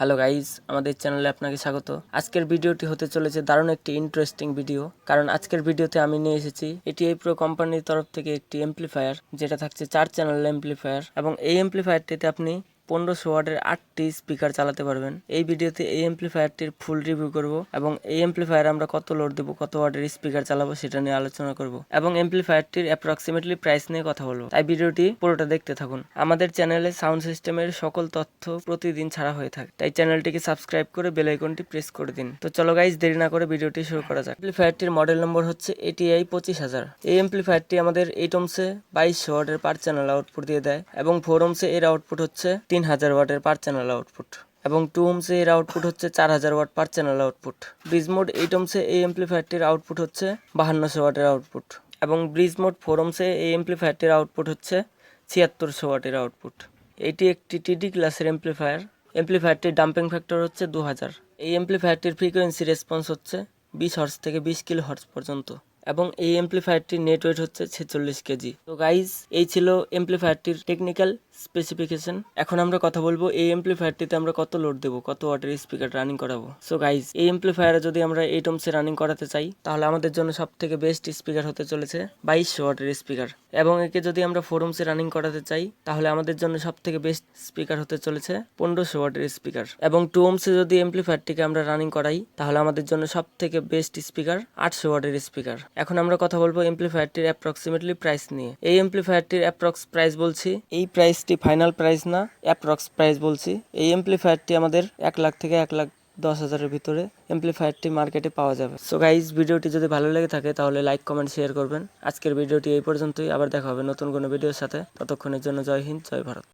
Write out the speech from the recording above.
Hello guys, আমাদের চ্যানেলে আপনাকে স্বাগত। আজকের ভিডিওটি হতে চলেছে দারুণ একটি ইন্টারেস্টিং ভিডিও, কারণ আজকের ভিডিওতে আমি নিয়ে এসেছি এটিআই প্রো কোম্পানির তরফ থেকে একটি এমপ্লিফায়ার, যেটা থাকছে 4 চ্যানেল এমপ্লিফায়ার। এবং এই এমপ্লিফায়ারটিতে আপনি 1500 ওয়াটের 8টি স্পিকার চালাতে পারবেন। এই ভিডিওতে এই এমপ্লিফায়ারটির ফুল রিভিউ করব এবং এই এমপ্লিফায়ার আমরা কত লোড দেব, কত ওয়াটের স্পিকার চালাবো সেটা নিয়ে আলোচনা করব এবং এমপ্লিফায়ারটির অ্যাপ্রক্সিমেটলি প্রাইস নিয়ে কথা বলবো। তাই ভিডিওটি পুরোটা দেখতে থাকুন। আমাদের চ্যানেলে সাউন্ড সিস্টেমের সকল তথ্য প্রতিদিন ছাড়া হয়ে থাকে, তাই চ্যানেলটিকে সাবস্ক্রাইব করে বেল আইকনটি প্রেস করে দিন। তো চলো গাইজ, দেরি না করে ভিডিওটি শুরু করা যাক। এমপ্লিফায়ারটির মডেল নম্বর হচ্ছে ATI 25000। এই এমপ্লিফায়ারটি আমাদের 8 ohmsে 2200 ওয়াটের পার চ্যানেল আউটপুট দিয়ে দেয় এবং 4 ohmsে এর আউটপুট হচ্ছে 3000 ওয়াটের পার চ্যানেল আউটপুট এবং 2 ohmsে এর আউটপুট হচ্ছে 4000 ওয়াট পার চ্যানেল আউটপুট। ব্রিজ মোড 8 ohmsে এই এমপ্লিফায়ারটির আউটপুট হচ্ছে 5200 ওয়াটের আউটপুট এবং ব্রিজ মোড 4 ohmsে এই এমপ্লিফায়ারটির আউটপুট হচ্ছে 7600 ওয়াটের আউটপুট। এটি একটি টিডি ক্লাসের এমপ্লিফায়ারটির ডাম্পিং ফ্যাক্টর হচ্ছে 2000। এই এমপ্লিফায়ারটির ফ্রিকোয়েন্সি রেসপন্স হচ্ছে 20 হর্টজ থেকে 20 কিলো হর্টজ পর্যন্ত এবং এই এমপ্লিফায়ারটির নেট ওয়েট হচ্ছে 46 কেজি। তো গাইজ, এই ছিল এমপ্লিফায়ারটির টেকনিক্যাল স্পেসিফিকেশন। এখন আমরা কথা বলবো এই এমপ্লিফায়ারটিতে আমরা কত লোড দেবো, কত ওয়াটের স্পিকার রানিং করাবো। সো গাইজ, এই এমপ্লিফায়ারে যদি আমরা 8 ohmsে রানিং করাতে চাই, তাহলে আমাদের জন্য সব থেকে বেস্ট স্পিকার হতে চলেছে 2200 ওয়াটের স্পিকার। এবং একে যদি আমরা 4 ohmsে রানিং করাতে চাই, তাহলে আমাদের জন্য সব থেকে বেস্ট স্পিকার হতে চলেছে 1500 ওয়াটের স্পিকার। এবং 2 ohmsে যদি এমপ্লিফায়ারটিকে আমরা রানিং করাই, তাহলে আমাদের জন্য সব থেকে বেস্ট স্পিকার 800 ওয়াটের স্পিকার। এখন আমরা কথা বলবো এমপ্লিফায়ারটির অ্যাপ্রক্সিমেটলি প্রাইস নিয়ে। এই এমপ্লিফায়ারটির অ্যাপ্রক্স প্রাইস বলছি, এই প্রাইসটি ফাইনাল প্রাইস না, অ্যাপ্রক্স প্রাইস বলছি। এই এমপ্লিফায়ারটি আমাদের 1 লাখ থেকে 1,10,000-এর ভিতরে এমপ্লিফায়ারটি মার্কেটে পাওয়া যাবে। সো গাইজ, ভিডিওটি যদি ভালো লেগে থাকে তাহলে লাইক, কমেন্ট, শেয়ার করবেন। আজকের ভিডিওটি এই পর্যন্তই। আবার দেখা হবে নতুন কোনো ভিডিওর সাথে। ততক্ষণের জন্য জয় হিন্দ, জয় ভারত।